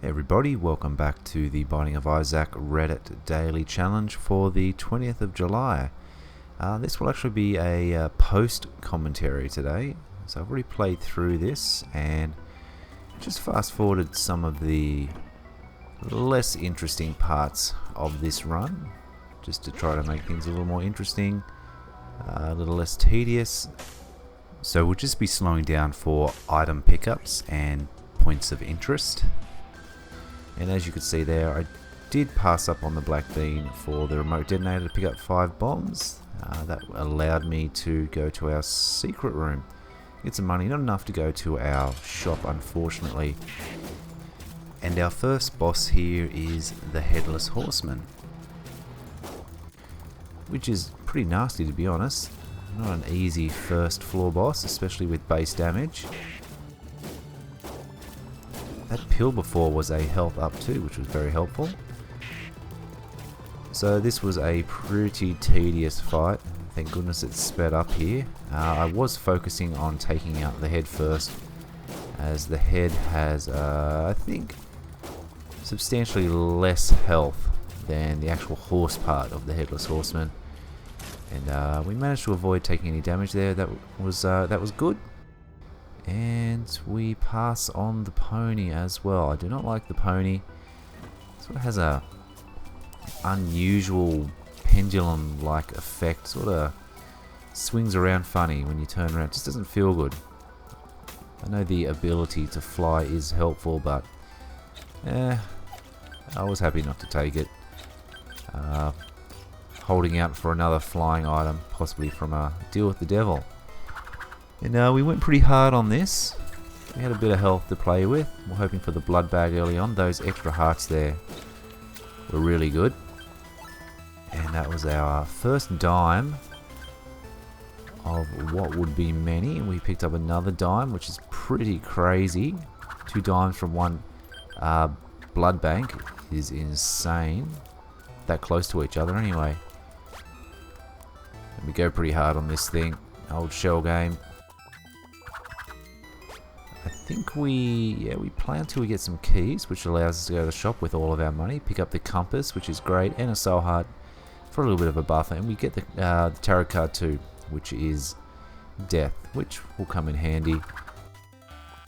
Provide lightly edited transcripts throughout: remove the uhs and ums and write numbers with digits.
Hey everybody, welcome back to the Binding of Isaac Reddit Daily Challenge for the 20th of July. This will actually be a post commentary today. So I've already played through this and just fast forwarded some of the less interesting parts of this run, just to try to make things a little more interesting, a little less tedious. So we'll just be slowing down for item pickups and points of interest. And as you can see there, I did pass up on the black bean for the remote detonator to pick up 5 bombs. That allowed me to go to our secret room, get some money, not enough to go to our shop unfortunately. And our first boss here is the Headless Horseman, which is pretty nasty to be honest. Not an easy first floor boss, especially with base damage. That pill before was a health up too, which was very helpful. So this was a pretty tedious fight. Thank goodness it sped up here. I was focusing on taking out the head first, as the head has, I think, substantially less health than the actual horse part of the Headless Horseman. And we managed to avoid taking any damage there. That was good. And we pass on the pony as well. I do not like the pony. It sort of has a unusual pendulum-like effect. Sort of swings around funny when you turn around. It just doesn't feel good. I know the ability to fly is helpful, but I was happy not to take it. Holding out for another flying item, possibly from a Deal with the Devil. And we went pretty hard on this. We had a bit of health to play with. We're hoping for the blood bag early on. Those extra hearts there were really good. And that was our first dime of what would be many. We picked up another dime, which is pretty crazy. 2 dimes from one blood bank is insane. That close to each other anyway. And we go pretty hard on this thing. Old shell game. I think we play until we get some keys, which allows us to go to the shop with all of our money, pick up the compass, which is great, and a soul heart for a little bit of a buffer, and we get the tarot card too, which is death, which will come in handy.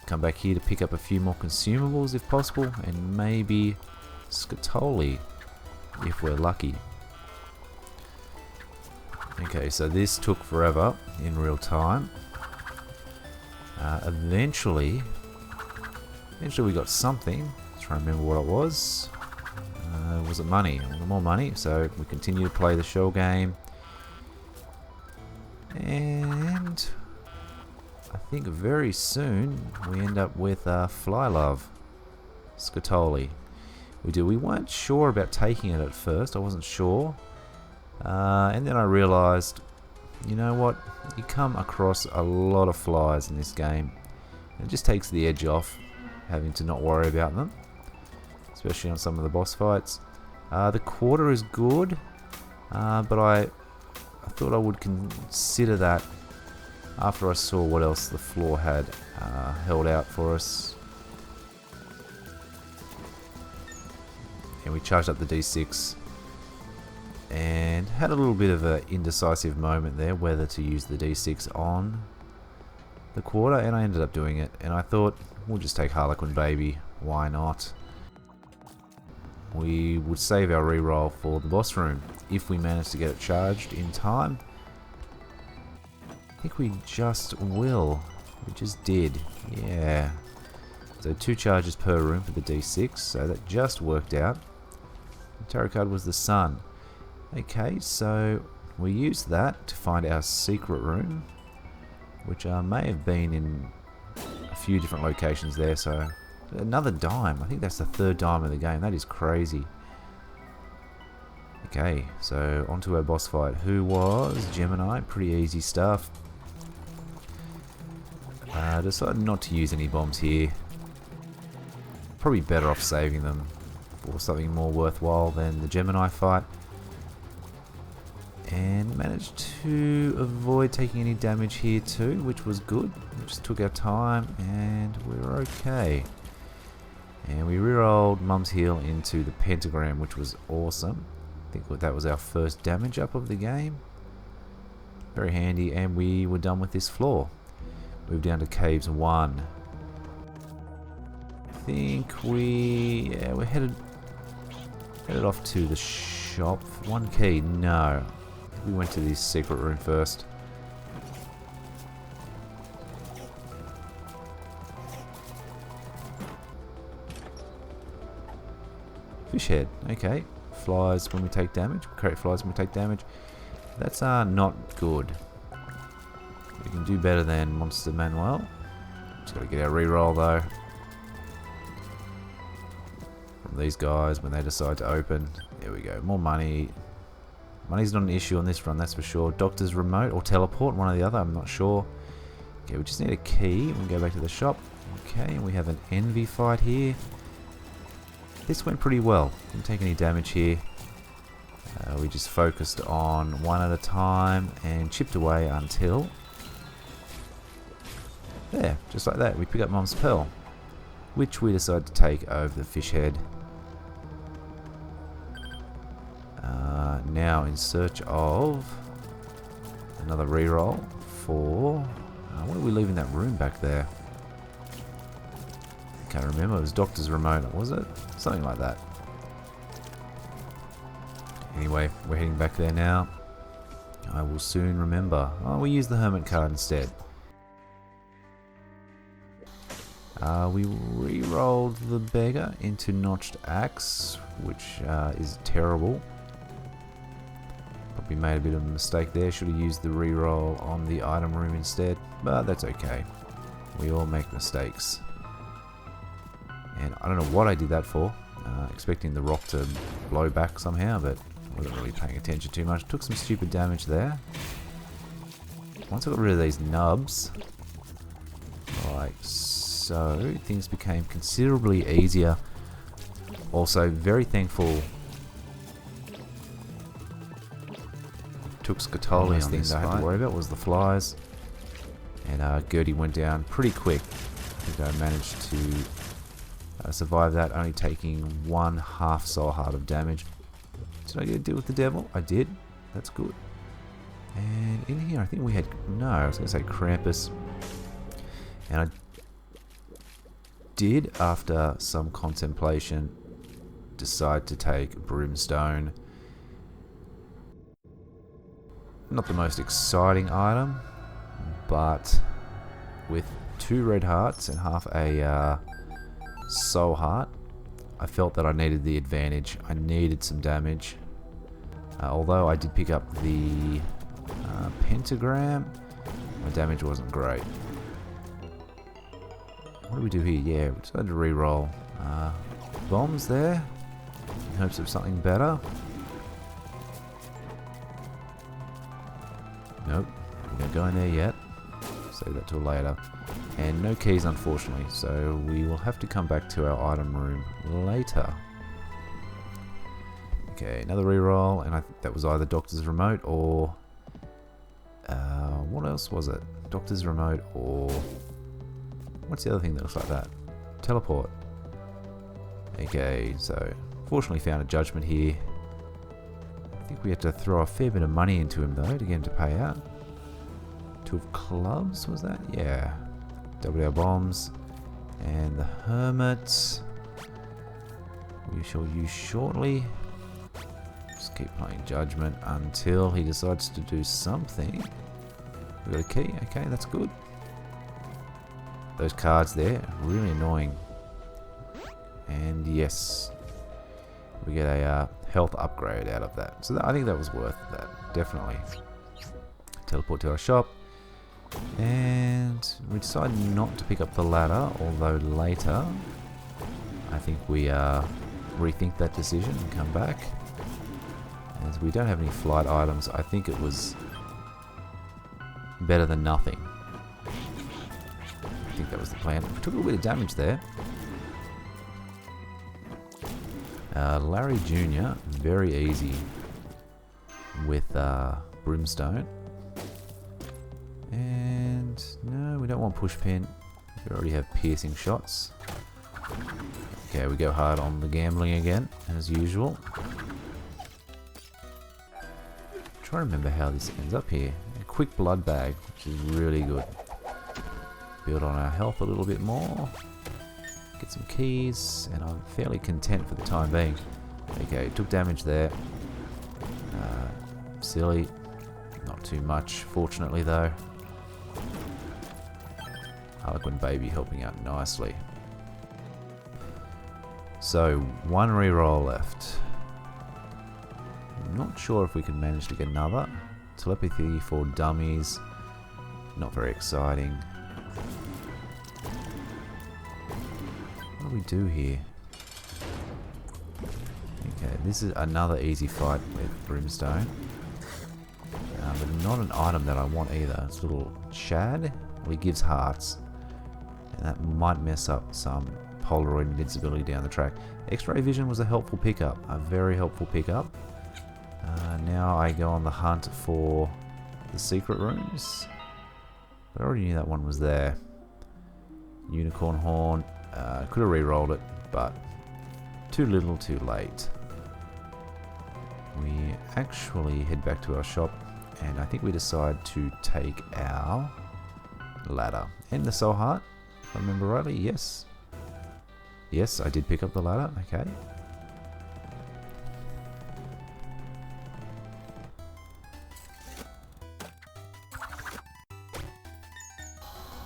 Come back here to pick up a few more consumables if possible, and maybe Scatoli if we're lucky. Okay, so this took forever in real time. Eventually we got something. Trying to remember what it was. Was it money? More money. So we continue to play the shell game, and I think very soon we end up with Fly Love Scatoli. We weren't sure about taking it at first. I wasn't sure, and then I realized, you know what? You come across a lot of flies in this game. It just takes the edge off having to not worry about them, especially on some of the boss fights. The quarter is good, but I thought I would consider that after I saw what else the floor had held out for us. And we charged up the D6 and had a little bit of an indecisive moment there whether to use the D6 on the quarter, and I ended up doing it, and I thought we'll just take Harlequin Baby, why not. We would save our reroll for the boss room if we manage to get it charged in time. I think we just will. We just did, yeah. So 2 charges per room for the D6, so that just worked out. The tarot card was the Sun. Okay, so we used that to find our secret room, which may have been in a few different locations there. So another dime. I think that's the 3rd dime of the game. That is crazy. Okay, so onto our boss fight, who was Gemini. Pretty easy stuff. Decided not to use any bombs here. Probably better off saving them for something more worthwhile than the Gemini fight. And managed to avoid taking any damage here too, which was good. We just took our time and we were okay. And we rerolled Mum's Heel into the pentagram, which was awesome. I think that was our first damage up of the game. Very handy, and we were done with this floor. Move down to Caves 1. I think we're headed off to the shop. One key, no. We went to this secret room first. Fish head, okay. Flies when we take damage. Create flies when we take damage. That's not good. We can do better than Monster Manuel. Just gotta get our reroll though. From these guys when they decide to open. There we go. More money. Money's not an issue on this run, that's for sure. Doctor's remote or teleport, one or the other, I'm not sure. Okay, we just need a key. We'll go back to the shop. Okay, we have an envy fight here. This went pretty well. Didn't take any damage here. We just focused on one at a time and chipped away until... There, just like that. We pick up Mum's Pearl, which we decide to take over the fish head. Now in search of another reroll for... what are we leaving that room back there? Can't remember. It was Doctor's remote, was it? Something like that. Anyway, we're heading back there now. I will soon remember. Oh, we use the Hermit card instead. We re-rolled the beggar into Notched Axe, which is terrible. Probably made a bit of a mistake there. Should have used the re-roll on the item room instead, but that's okay. We all make mistakes. And I don't know what I did that for. Expecting the rock to blow back somehow, but I wasn't really paying attention too much. Took some stupid damage there. Once I got rid of these nubs, like so, things became considerably easier. Also, very thankful. Took Scatoli on this. I had to worry about was the flies, and Gertie went down pretty quick. I think I managed to survive that, only taking 1/2 soul heart of damage. Did I get a deal with the devil? I did. That's good. And in here, I think we had... No, I was going to say Krampus. And I did, after some contemplation, decide to take Brimstone. Not the most exciting item, but with 2 red hearts and half a soul heart, I felt that I needed the advantage. I needed some damage. Although I did pick up the pentagram, my damage wasn't great. What do we do here? Yeah, we decided to re-roll. Bombs there, in hopes of something better. Nope, we're not going there yet. Save that till later. And no keys, unfortunately, so we will have to come back to our item room later. Okay, another reroll, and I think that was either Doctor's remote or... what else was it? Doctor's remote or... What's the other thing that looks like that? Teleport. Okay, so fortunately found a judgment here. I think we had to throw a fair bit of money into him though to get him to pay out. 2 of clubs, was that? Yeah. Double our bombs. And the hermit we shall use shortly. Just keep playing judgment until he decides to do something. We got a key. Okay, that's good. Those cards there, really annoying. And yes, we get a health upgrade out of that. So I think that was worth that, definitely. Teleport to our shop. And we decided not to pick up the ladder, although later I think we rethink that decision and come back. As we don't have any flight items, I think it was better than nothing. I think that was the plan. We took a little bit of damage there. Larry Jr., very easy with Brimstone. And no, we don't want push pin. We already have piercing shots. Okay, we go hard on the gambling again, as usual. Try to remember how this ends up here. A quick blood bag, which is really good. Build on our health a little bit more. Get some keys, and I'm fairly content for the time being. Okay, took damage there. Silly. Not too much, fortunately, though. Harlequin baby helping out nicely. So, one reroll left. I'm not sure if we can manage to get another. Telepathy for dummies. Not very exciting. What do we do here? Okay, this is another easy fight with Brimstone. But not an item that I want either. It's a little shad. Well, he gives hearts. And that might mess up some Polaroid invincibility down the track. X-ray vision was a helpful pickup. A very helpful pickup. Now I go on the hunt for the secret rooms. But I already knew that one was there. Unicorn horn. Could have re-rolled it, but too little too late. We actually head back to our shop, and I think we decide to take our ladder and the soul heart, if I remember rightly. Yes, I did pick up the ladder. Okay.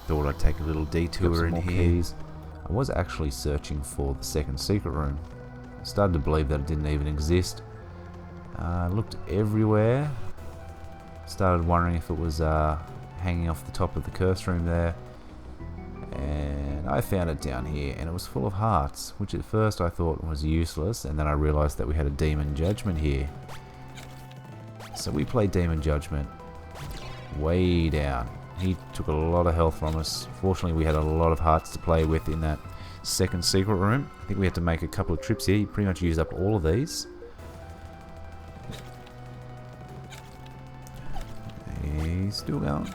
Thought I'd take a little detour in here. Keys. I was actually searching for the second secret room. I started to believe that it didn't even exist. Looked everywhere. Started wondering if it was hanging off the top of the curse room there. And I found it down here, and it was full of hearts, which at first I thought was useless, and then I realized that we had a Demon Judgment here. So we played Demon Judgment way down. He took a lot of health from us. Fortunately, we had a lot of hearts to play with in that second secret room. I think we had to make a couple of trips here. He pretty much used up all of these. He's still going.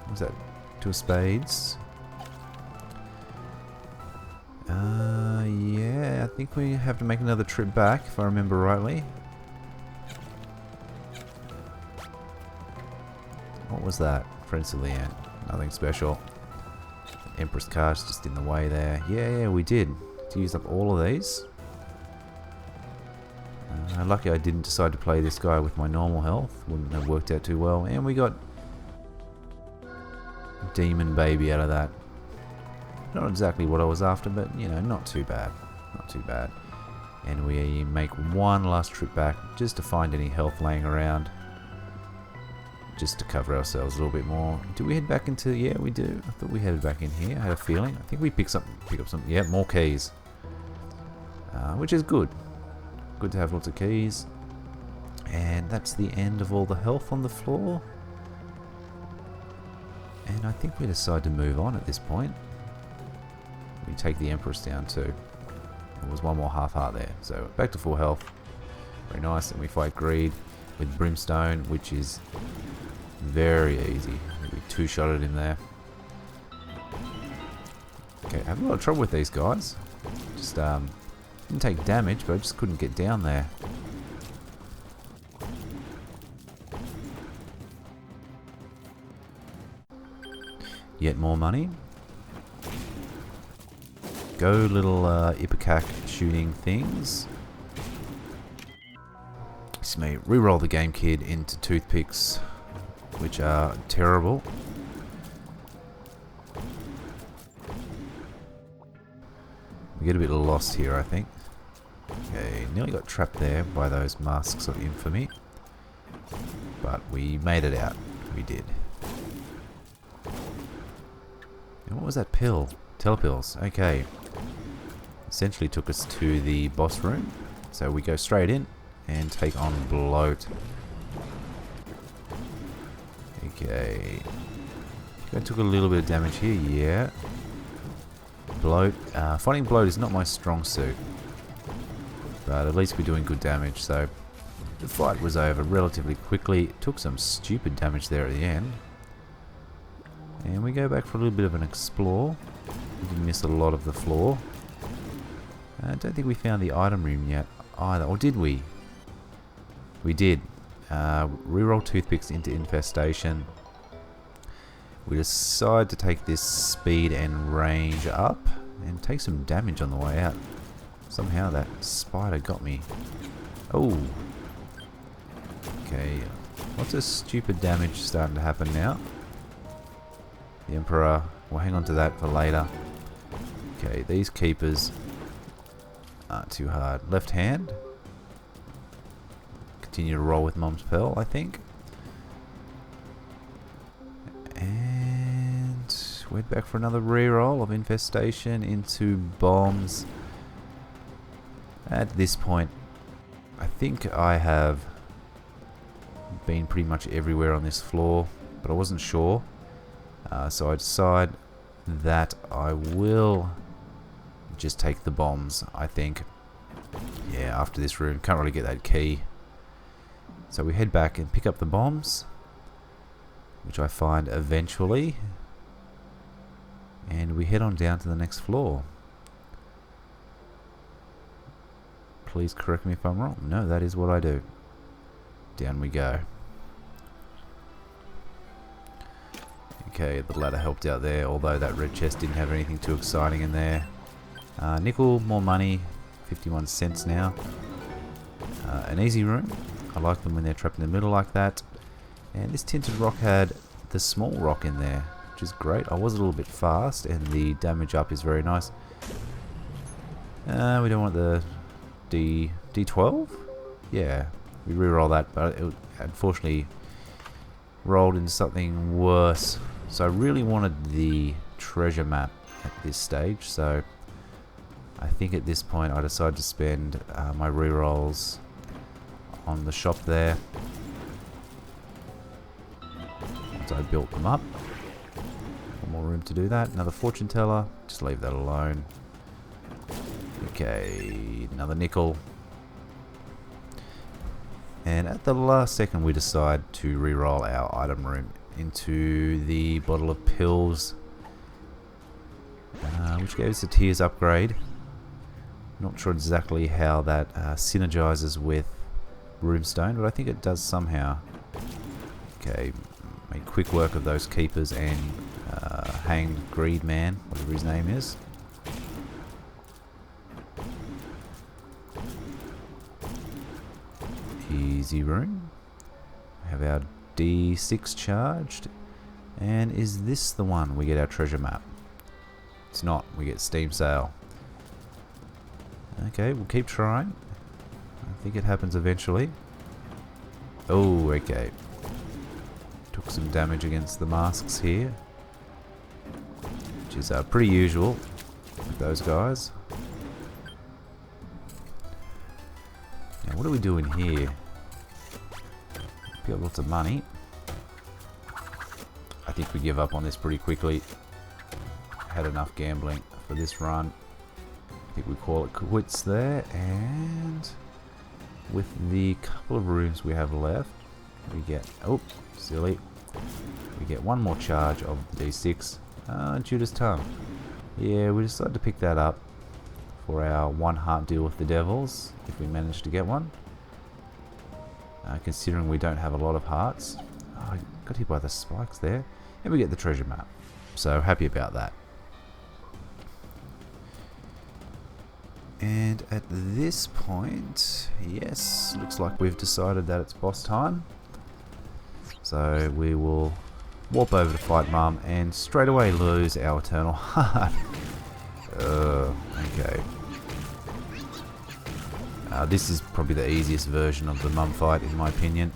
What's that? Two of spades. Yeah, I think we have to make another trip back, if I remember rightly. What was that? Prince of the Ant. Nothing special. Empress card's just in the way there. Yeah, we did. To use up all of these. Lucky I didn't decide to play this guy with my normal health. Wouldn't have worked out too well. And we got Demon Baby out of that. Not exactly what I was after, but, you know, not too bad. Not too bad. And we make one last trip back just to find any health laying around. Just to cover ourselves a little bit more. Do we head back into... Yeah, we do. I thought we headed back in here. I had a feeling. I think we pick up some... Yeah, more keys. Which is good. Good to have lots of keys. And that's the end of all the health on the floor. And I think we decide to move on at this point. We take the Empress down too. There was one more half heart there. So back to full health. Very nice. And we fight Greed with Brimstone, which is very easy. We two-shotted him there. Okay, I have a lot of trouble with these guys. Just didn't take damage, but I just couldn't get down there. Yet more money. Go little Ipecac shooting things. This may re-roll the Game Kid into toothpicks, which are terrible. We get a bit lost here, I think. Okay, nearly got trapped there by those masks of infamy. But we made it out. We did. And what was that pill? Telepills. Okay. Essentially took us to the boss room. So we go straight in and take on Bloat. Okay. I took a little bit of damage here, yeah. Bloat. Fighting Bloat is not my strong suit. But at least we're doing good damage, so the fight was over relatively quickly. Took some stupid damage there at the end. And we go back for a little bit of an explore. We did miss a lot of the floor. I don't think we found the item room yet either. Or did we? We did. Reroll toothpicks into infestation. We decide to take this speed and range up and take some damage on the way out. Somehow that spider got me. Oh. Okay. Lots of stupid damage starting to happen now. The Emperor. We'll hang on to that for later. Okay, these keepers aren't too hard. Left hand. Continue to roll with Mom's Pearl, I think. And went back for another reroll of infestation into bombs. At this point, I think I have been pretty much everywhere on this floor, but I wasn't sure. So I decide that I will just take the bombs, I think. Yeah, after this room. Can't really get that key. So we head back and pick up the bombs, which I find eventually. And we head on down to the next floor. Please correct me if I'm wrong. No, that is what I do. Down we go. Okay, the ladder helped out there, although that red chest didn't have anything too exciting in there. Nickel, more money, 51 cents now. An easy room. I like them when they're trapped in the middle like that. And this tinted rock had the small rock in there, which is great. I was a little bit fast, and the damage up is very nice. We don't want the D12? Yeah, we reroll that, but it unfortunately rolled into something worse. So I really wanted the treasure map at this stage, so I think at this point I decided to spend my rerolls on the shop there. Once I built them up. One more room to do that. Another fortune teller. Just leave that alone. Okay, another nickel. And at the last second we decide to reroll our item room into the bottle of pills, which gave us a tears upgrade. Not sure exactly how that synergizes with Runestone, but I think it does somehow. Okay, made quick work of those keepers and hanged greed man, whatever his name is. Easy room. We have our D6 charged. And is this the one we get our treasure map? It's not. We get Steam Sale. Okay, we'll keep trying. I think it happens eventually. Oh, okay. Took some damage against the masks here, which is pretty usual with those guys. Now, what are we doing here? Got lots of money. I think we give up on this pretty quickly. Had enough gambling for this run. I think we call it quits there, and with the couple of rooms we have left, we get, oh, silly, we get one more charge of the D6. Judas Tongue. Yeah, we decided to pick that up for our one heart deal with the devils, if we manage to get one. Considering we don't have a lot of hearts. Oh, I got hit by the spikes there. And we get the treasure map. So happy about that. And at this point, yes, looks like we've decided that it's boss time. So we will warp over to fight Mum and straight away lose our eternal heart. Okay. This is probably the easiest version of the Mum fight, in my opinion.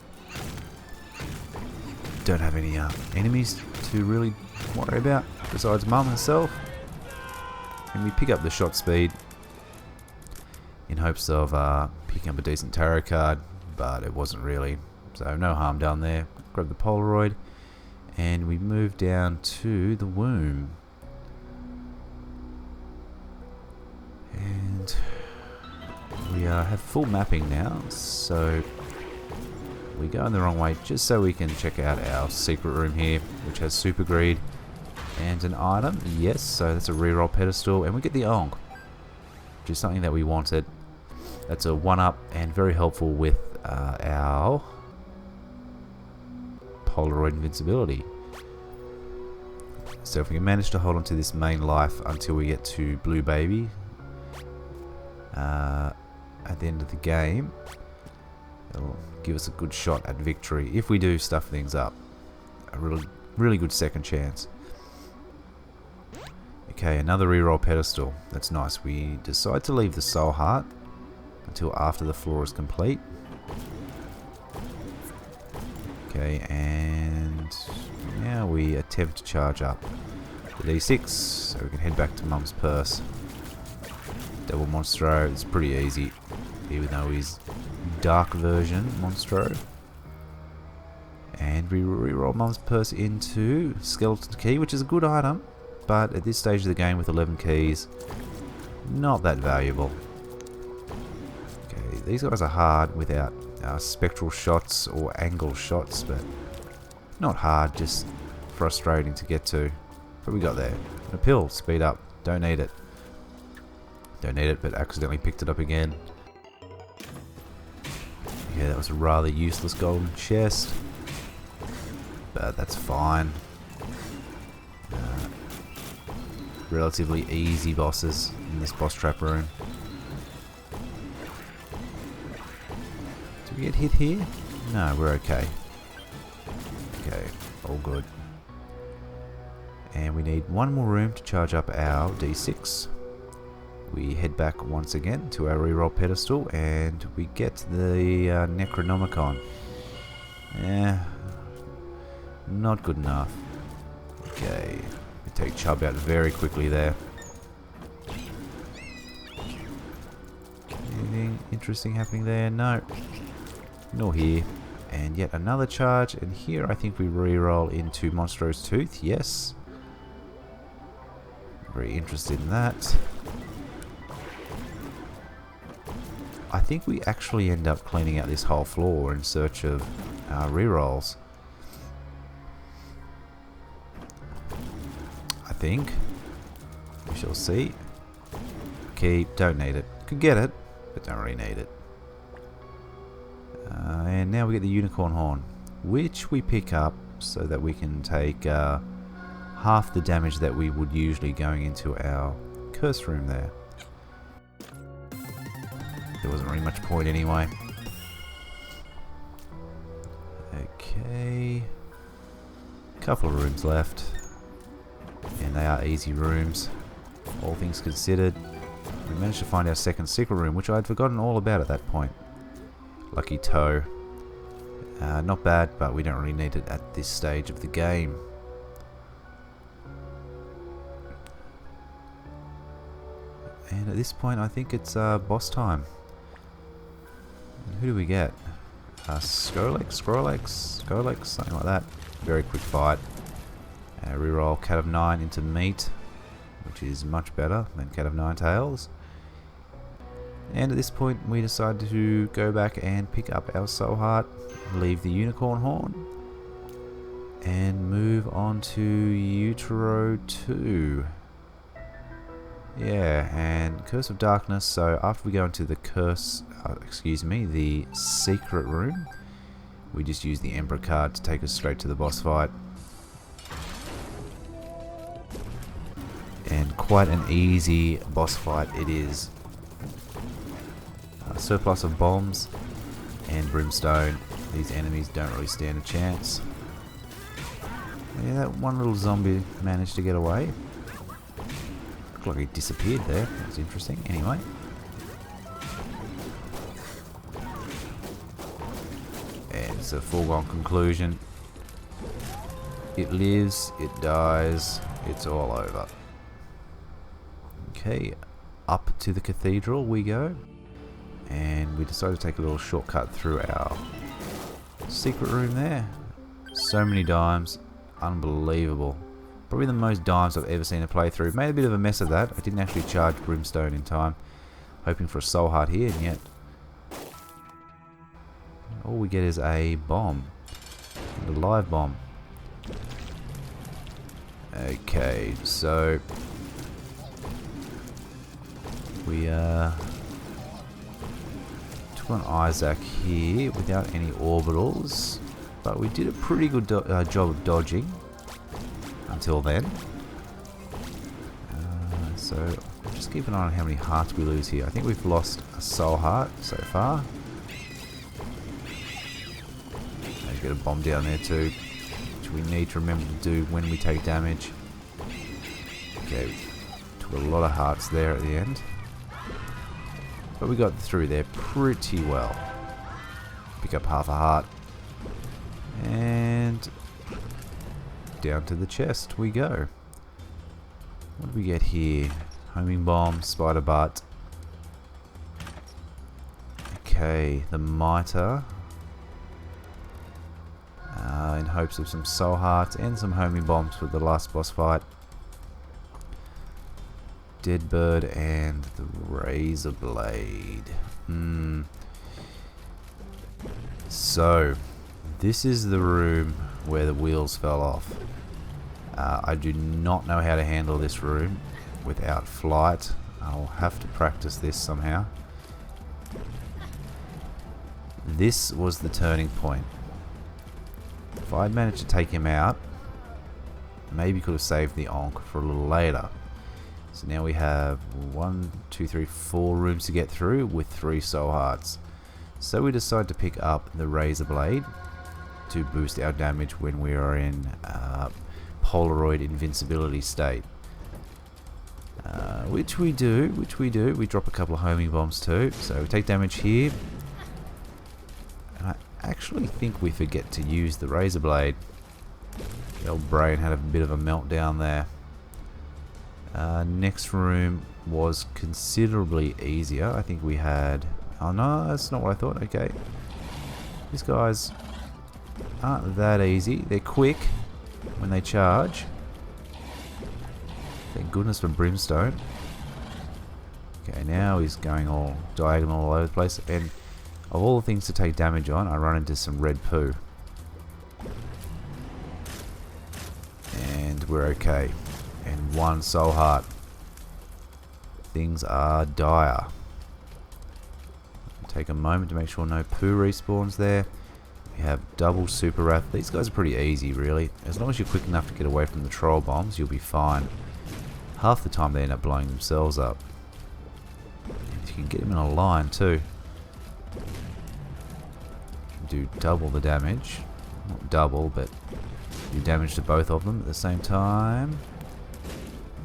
Don't have any enemies to really worry about besides Mum herself. And we pick up the shot speed in hopes of picking up a decent tarot card, but it wasn't really. So no harm down there. Grab the Polaroid and we move down to the womb. And we have full mapping now, so we go in the wrong way just so we can check out our secret room here, which has super greed and an item. Yes, so that's a reroll pedestal, and we get the Onk. which is something that we wanted. That's a 1-up and very helpful with our Polaroid invincibility. So if we can manage to hold on to this main life until we get to Blue Baby at the end of the game, it'll give us a good shot at victory if we do stuff things up. A really good second chance. Okay, another reroll pedestal. That's nice. We decide to leave the Soul Heart until after the floor is complete. Okay, and now we attempt to charge up the D6 so we can head back to Mum's Purse. Double Monstro, it's pretty easy, even though he's dark version Monstro. And we reroll Mum's Purse into Skeleton Key, which is a good item, but at this stage of the game with 11 keys, not that valuable. Okay, these guys are hard without spectral shots or angle shots, but not hard, just frustrating to get to. But we got there. A pill, speed up. Don't need it. Don't need it, but accidentally picked it up again. Yeah, that was a rather useless golden chest, but that's fine. Relatively easy bosses in this boss trap room. Did we get hit here? No, we're okay. Okay, all good. And we need one more room to charge up our D6. We head back once again to our reroll pedestal and we get the Necronomicon. Yeah, not good enough. Okay, we take Chub out very quickly there. Anything interesting happening there? No. Nor here. And yet another charge, and here I think we reroll into Monstro's Tooth. Yes. Very interested in that. I think we actually end up cleaning out this whole floor in search of rerolls. I think. We shall see. Keep, don't need it. Could get it, but don't really need it. And now we get the Unicorn Horn, which we pick up so that we can take half the damage that we would usually going into our curse room there. There wasn't really much point anyway. Okay. Couple of rooms left. And they are easy rooms. All things considered. We managed to find our second secret room, which I had forgotten all about at that point. Lucky toe. Not bad, but we don't really need it at this stage of the game. And at this point I think it's boss time. Who do we get? Skrillex, something like that. Very quick fight. Reroll Cat of Nine into Meat, which is much better than Cat of Nine Tails. And at this point we decide to go back and pick up our Soul Heart, leave the Unicorn Horn, and move on to Utero 2. Yeah, and Curse of Darkness. So after we go into the the secret room, we just use the Emperor card to take us straight to the boss fight. And quite an easy boss fight it is. Surplus of bombs and brimstone. These enemies don't really stand a chance. Yeah, that one little zombie managed to get away. Looked like he disappeared there. That was interesting. Anyway. And it's a foregone conclusion. It lives, it dies, it's all over. Okay, up to the cathedral we go. And we decided to take a little shortcut through our secret room there. So many dimes. Unbelievable. Probably the most dimes I've ever seen a playthrough. Made a bit of a mess of that. I didn't actually charge Brimstone in time. Hoping for a Soul Heart here, and yet all we get is a bomb. And a live bomb. Okay, so We took on Isaac here without any orbitals, but we did a pretty good job of dodging until then. So just keep an eye on how many hearts we lose here. I think we've lost a soul heart so far. Maybe get a bomb down there too, which we need to remember to do when we take damage. Okay, took a lot of hearts there at the end, but we got through there pretty well. Pick up half a heart, and down to the chest we go. What do we get here? Homing bomb, spider butt. Okay, the mitre. In hopes of some soul hearts and some homing bombs for the last boss fight. Dead bird and the razor blade. So, this is the room where the wheels fell off. I do not know how to handle this room without flight. I'll have to practice this somehow. This was the turning point. If I'd managed to take him out, maybe could have saved the Ankh for a little later. So now we have 1, 2, 3, 4 rooms to get through with 3 soul hearts. So we decide to pick up the razor blade to boost our damage when we are in Polaroid invincibility state. Which we do. We drop a couple of homing bombs too. So we take damage here. And I actually think we forget to use the razor blade. The old brain had a bit of a meltdown there. Next room was considerably easier. I think we had... Oh no, that's not what I thought. Okay. These guys aren't that easy. They're quick when they charge. Thank goodness for Brimstone. Okay, now he's going all diagonal all over the place. And of all the things to take damage on, I run into some red poo. And we're okay. And 1 soul heart. Things are dire. Take a moment to make sure no poo respawns there. We have double super wrath. These guys are pretty easy, really. As long as you're quick enough to get away from the troll bombs, you'll be fine. Half the time they end up blowing themselves up. If you can get them in a line too, do double the damage. Not double, but do damage to both of them at the same time.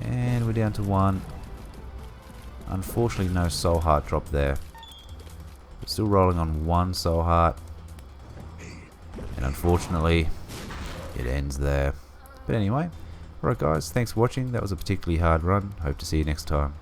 And we're down to 1. Unfortunately, no soul heart drop there. We're still rolling on 1 soul heart. And unfortunately, it ends there. But anyway, alright guys, thanks for watching. That was a particularly hard run. Hope to see you next time.